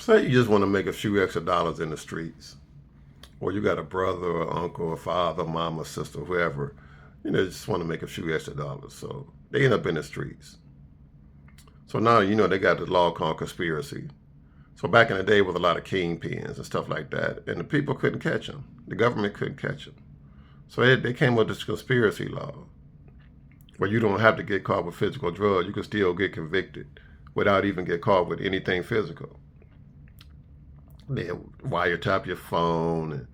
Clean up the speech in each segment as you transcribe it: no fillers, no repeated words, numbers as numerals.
Say you just want to make a few extra dollars in the streets, or you got a brother or uncle or father, mama, sister, whoever, just want to make a few extra dollars. So they end up in the streets. So now, they got the law called conspiracy. So back in the day with a lot of kingpins and stuff like that, and the people couldn't catch them. The government couldn't catch them. So they came with this conspiracy law where you don't have to get caught with physical drugs. You can still get convicted without even get caught with anything physical. They wiretap your phone, and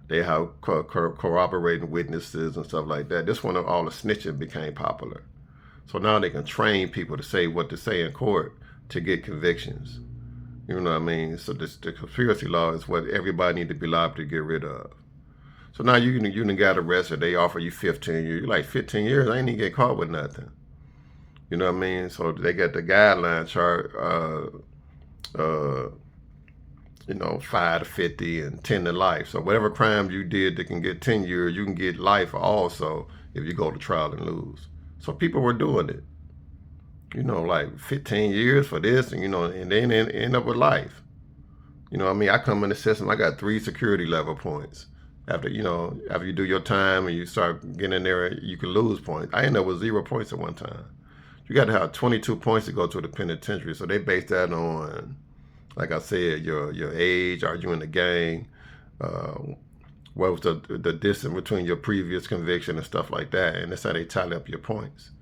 they have corroborating witnesses and stuff like that. This one, all the snitching became popular. So now they can train people to say what to say in court to get convictions. You know what I mean? So the conspiracy law is what everybody need to be liable to get rid of. So now you done got arrested. They offer you 15 years. You're like, 15 years? I ain't even get caught with nothing. You know what I mean? So they got the guideline chart, 5 to 50 and 10 to life. So whatever crime you did that can get 10 years, you can get life also if you go to trial and lose. So people were doing it. Like 15 years for this, and then end up with life. I come in the system, I got 3 security level points. After you do your time and you start getting in there, you can lose points. I ended up with 0 points at one time. You got to have 22 points to go to the penitentiary. So they base that on, like I said, your age, are you in the gang, what was the distance between your previous conviction and stuff like that. And that's how they tally up your points.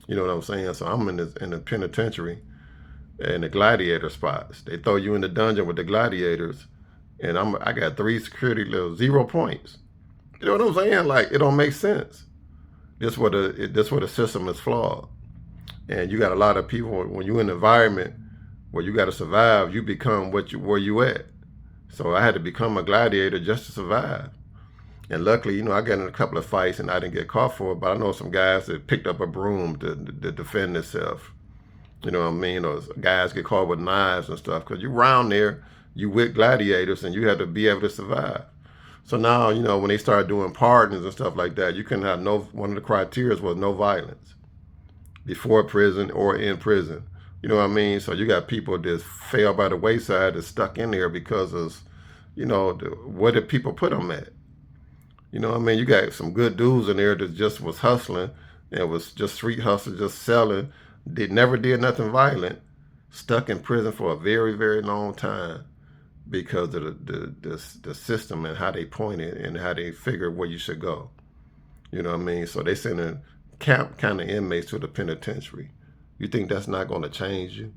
You know what I'm saying? So I'm in the penitentiary and the gladiator spots. They throw you in the dungeon with the gladiators, and I got 3 security levels, 0 points. You know what I'm saying? Like, it don't make sense. This where the system is flawed. And you got a lot of people, when you're in an environment where you got to survive, you become where you at. So I had to become a gladiator just to survive. And luckily, I got in a couple of fights and I didn't get caught for it, but I know some guys that picked up a broom to defend themselves. You know what I mean? Or guys get caught with knives and stuff, because you around there, you with gladiators, and you have to be able to survive. So now, when they start doing pardons and stuff like that, you can have one of the criteria was no violence before prison or in prison. You know what I mean? So you got people that fell by the wayside, that's stuck in there because of, where did people put them at? You know what I mean? You got some good dudes in there that just was hustling and was just street hustling, just selling, never did nothing violent, stuck in prison for a very, very long time because of the system and how they pointed and how they figured where you should go. You know what I mean? So they sending camp kind of inmates to the penitentiary. You think that's not going to change you?